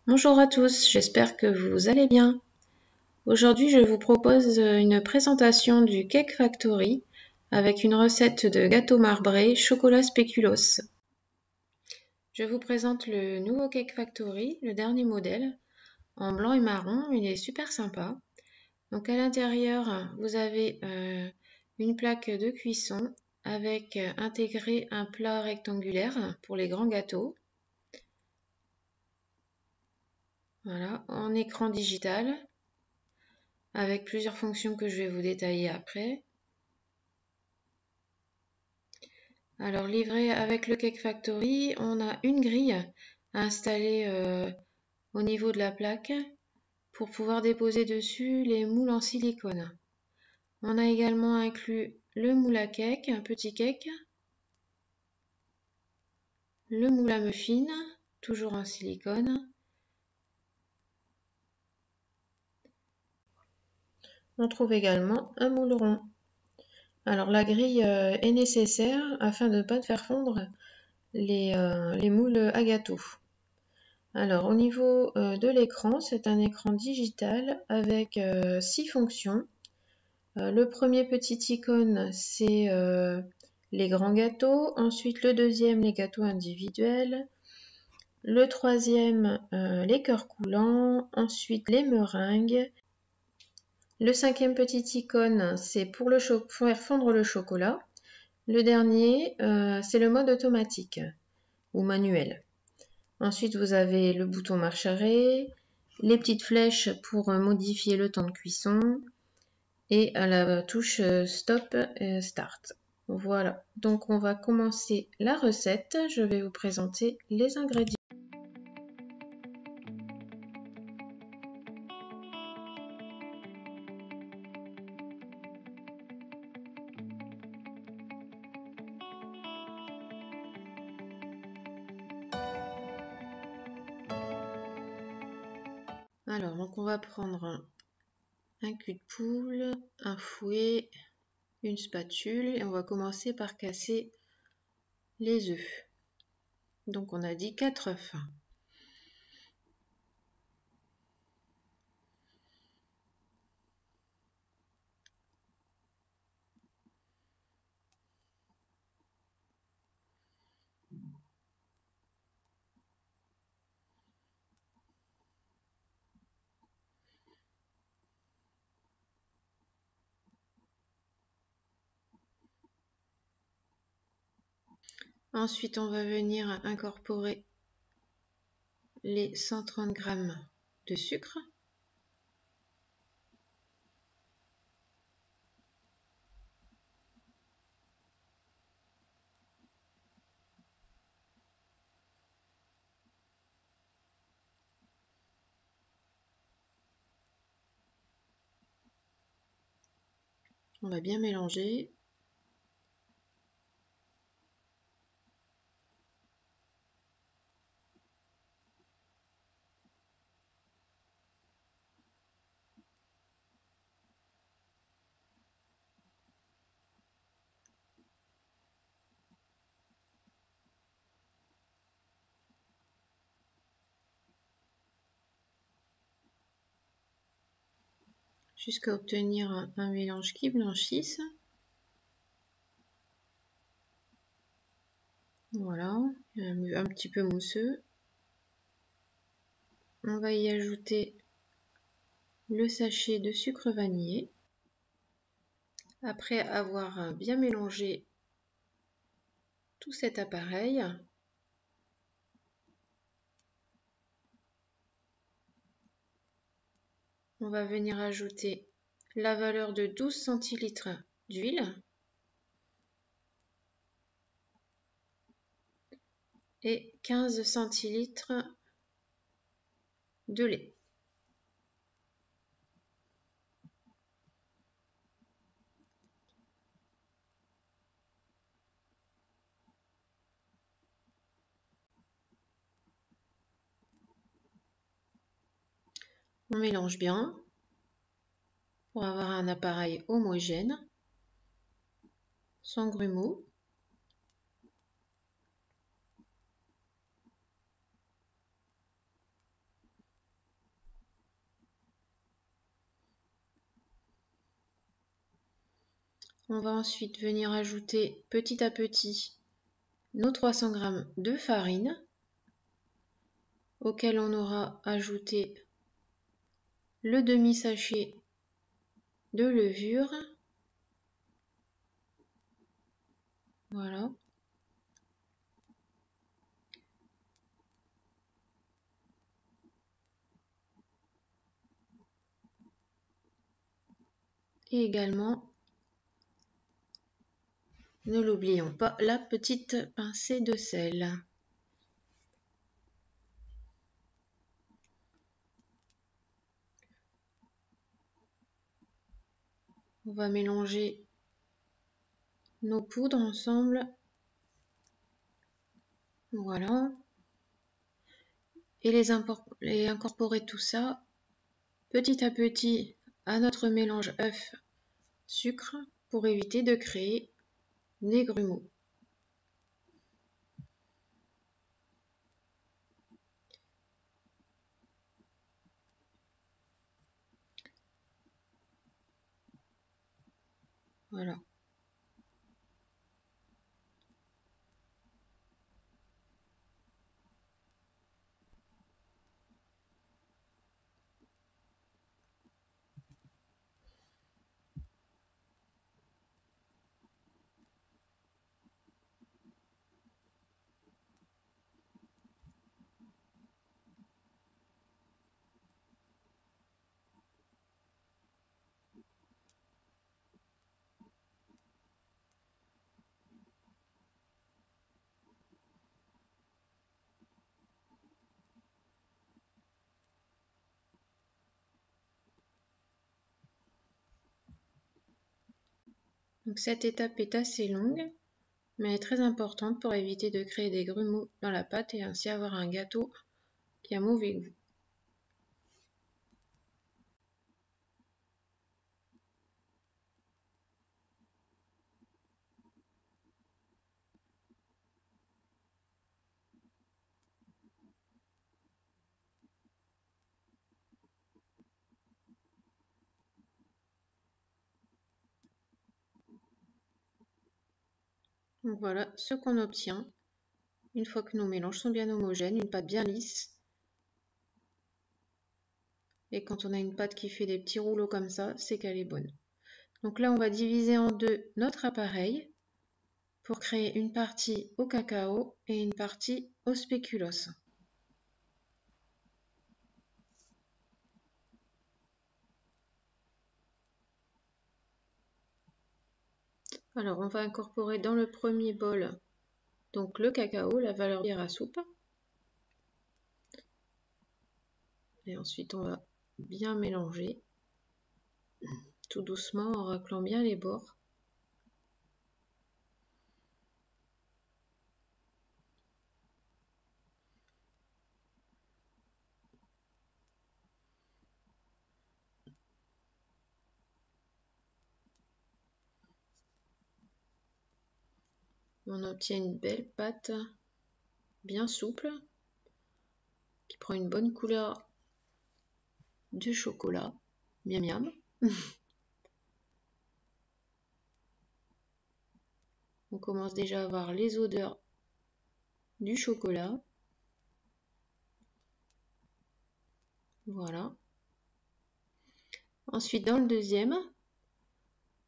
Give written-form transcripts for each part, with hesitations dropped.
Bonjour à tous, j'espère que vous allez bien. Aujourd'hui, je vous propose une présentation du Cake Factory avec une recette de gâteau marbré chocolat spéculoos. Je vous présente le nouveau Cake Factory, le dernier modèle, en blanc et marron. Il est super sympa. Donc à l'intérieur, vous avez une plaque de cuisson avec intégré un plat rectangulaire pour les grands gâteaux. Voilà, en écran digital, avec plusieurs fonctions que je vais vous détailler après. Alors livré avec le Cake Factory, on a une grille à installer au niveau de la plaque pour pouvoir déposer dessus les moules en silicone. On a également inclus le moule à cake, un petit cake, le moule à muffins, toujours en silicone. On trouve également un moule rond. Alors la grille est nécessaire afin de ne pas faire fondre les moules à gâteau. Alors au niveau de l'écran, c'est un écran digital avec 6 fonctions. Le premier petit icône, c'est les grands gâteaux. Ensuite le deuxième, les gâteaux individuels. Le troisième, les cœurs coulants. Ensuite les meringues. Le cinquième petit icône, c'est pour faire fondre le chocolat. Le dernier, c'est le mode automatique ou manuel. Ensuite, vous avez le bouton marche arrêt, les petites flèches pour modifier le temps de cuisson et à la touche stop et start. Voilà, donc on va commencer la recette. Je vais vous présenter les ingrédients. Alors, donc on va prendre un cul de poule, un fouet, une spatule et on va commencer par casser les œufs. Donc on a dit 4 œufs. Ensuite, on va venir incorporer les 130 g de sucre. On va bien mélanger. Jusqu'à obtenir un mélange qui blanchisse. Voilà, un petit peu mousseux. On va y ajouter le sachet de sucre vanillé. Après avoir bien mélangé tout cet appareil, on va venir ajouter la valeur de 12 centilitres d'huile et 15 centilitres de lait. On mélange bien pour avoir un appareil homogène, sans grumeaux. On va ensuite venir ajouter petit à petit nos 300 g de farine, auquel on aura ajouté le demi-sachet de levure. Voilà. Et également, ne l'oublions pas, la petite pincée de sel. On va mélanger nos poudres ensemble. Voilà. Et les incorporer tout ça petit à petit à notre mélange œuf-sucre pour éviter de créer des grumeaux. Voilà. Donc cette étape est assez longue, mais elle est très importante pour éviter de créer des grumeaux dans la pâte et ainsi avoir un gâteau qui a mauvais goût. Donc voilà ce qu'on obtient une fois que nos mélanges sont bien homogènes, une pâte bien lisse. Et quand on a une pâte qui fait des petits rouleaux comme ça, c'est qu'elle est bonne. Donc là, on va diviser en deux notre appareil pour créer une partie au cacao et une partie au spéculoos. Alors, on va incorporer dans le premier bol donc le cacao, la valeur cuillère à soupe. Et ensuite, on va bien mélanger tout doucement en raclant bien les bords. On obtient une belle pâte bien souple qui prend une bonne couleur du chocolat. Miam miam. On commence déjà à voir les odeurs du chocolat. Voilà. Ensuite, dans le deuxième,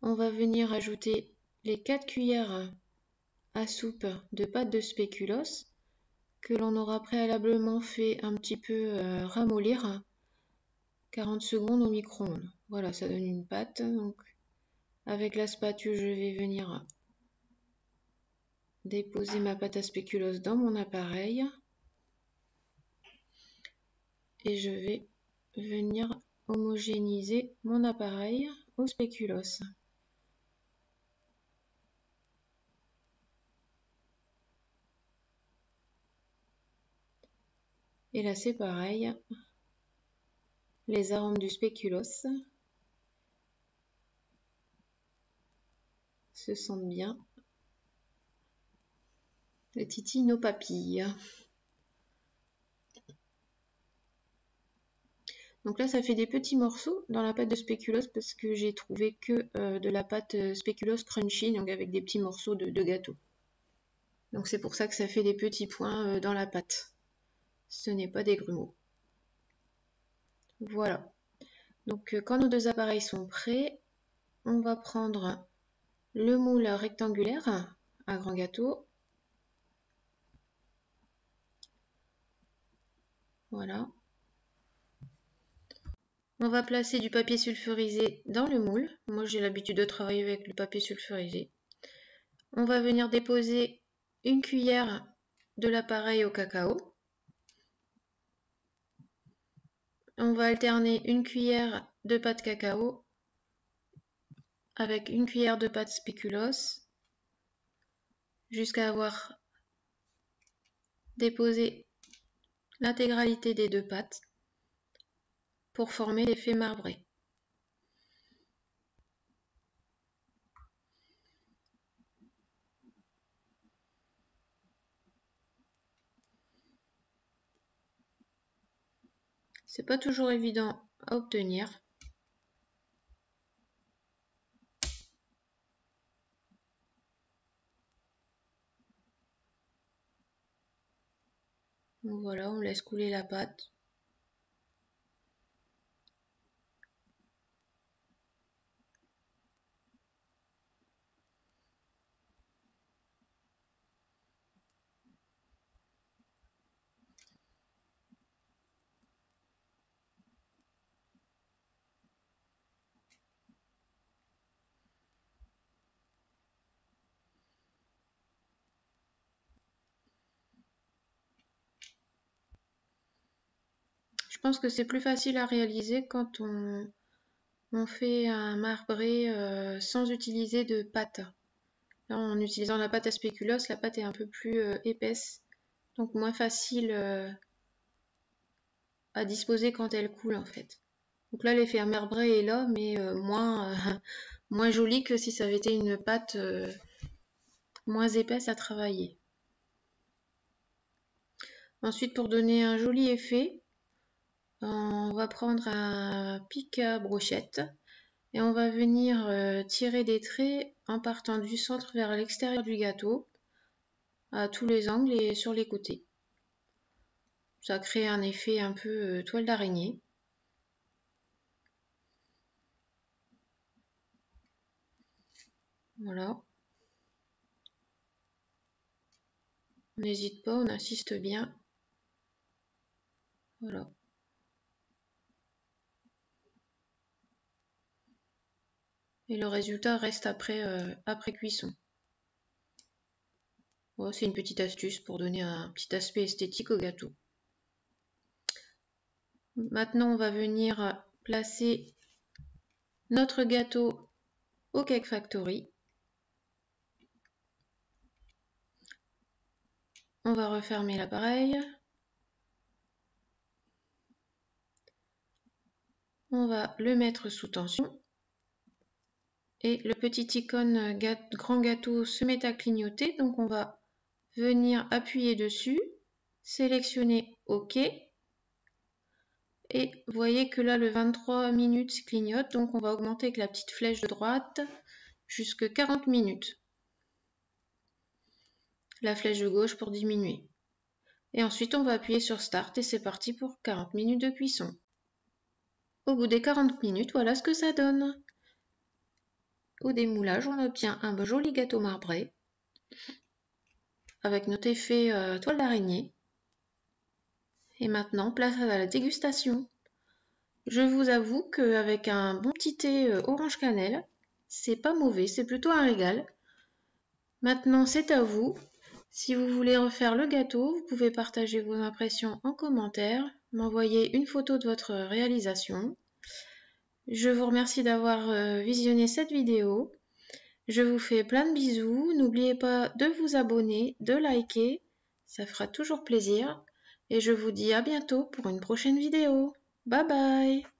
on va venir ajouter les 4 cuillères à soupe de pâte de spéculoos que l'on aura préalablement fait un petit peu ramollir 40 secondes au micro-ondes. Voilà, ça donne une pâte. Donc, avec la spatule, je vais venir déposer ma pâte à spéculoos dans mon appareil et je vais venir homogénéiser mon appareil au spéculoos. Et là c'est pareil, les arômes du spéculoos se sentent bien, le titille nos papilles. Donc là, ça fait des petits morceaux dans la pâte de spéculoos parce que j'ai trouvé que de la pâte spéculoos crunchy, donc avec des petits morceaux de gâteau. Donc c'est pour ça que ça fait des petits points dans la pâte. Ce n'est pas des grumeaux. Voilà. Donc quand nos deux appareils sont prêts, on va prendre le moule rectangulaire à grand gâteau. Voilà. On va placer du papier sulfurisé dans le moule. Moi j'ai l'habitude de travailler avec le papier sulfurisé. On va venir déposer une cuillère de l'appareil au cacao. On va alterner une cuillère de pâte cacao avec une cuillère de pâte spéculoos jusqu'à avoir déposé l'intégralité des deux pâtes pour former l'effet marbré. C'est pas toujours évident à obtenir. Donc voilà, on laisse couler la pâte. Je pense que c'est plus facile à réaliser quand on fait un marbré sans utiliser de pâte. Là, en utilisant la pâte à spéculoos, la pâte est un peu plus épaisse, donc moins facile à disposer quand elle coule en fait. Donc là, l'effet marbré est là, mais moins joli que si ça avait été une pâte moins épaisse à travailler. Ensuite, pour donner un joli effet, on va prendre un pic à brochette et on va venir tirer des traits en partant du centre vers l'extérieur du gâteau à tous les angles et sur les côtés. Ça crée un effet un peu toile d'araignée. Voilà. On n'hésite pas, on insiste bien. Voilà. Et le résultat reste après cuisson. Bon, c'est une petite astuce pour donner un petit aspect esthétique au gâteau. Maintenant, on va venir placer notre gâteau au Cake Factory. On va refermer l'appareil. On va le mettre sous tension. Et le petit icône grand gâteau se met à clignoter. Donc on va venir appuyer dessus, sélectionner OK. Et vous voyez que là le 23 minutes clignote. Donc on va augmenter avec la petite flèche de droite jusqu'à 40 minutes. La flèche de gauche pour diminuer. Et ensuite on va appuyer sur Start et c'est parti pour 40 minutes de cuisson. Au bout des 40 minutes, voilà ce que ça donne. Au démoulage, on obtient un joli gâteau marbré avec notre effet toile d'araignée. Et maintenant, place à la dégustation. Je vous avoue qu'avec un bon petit thé orange cannelle, c'est pas mauvais, c'est plutôt un régal. Maintenant, c'est à vous. Si vous voulez refaire le gâteau, vous pouvez partager vos impressions en commentaire, m'envoyer une photo de votre réalisation. Je vous remercie d'avoir visionné cette vidéo. Je vous fais plein de bisous. N'oubliez pas de vous abonner, de liker. Ça fera toujours plaisir. Et je vous dis à bientôt pour une prochaine vidéo. Bye bye!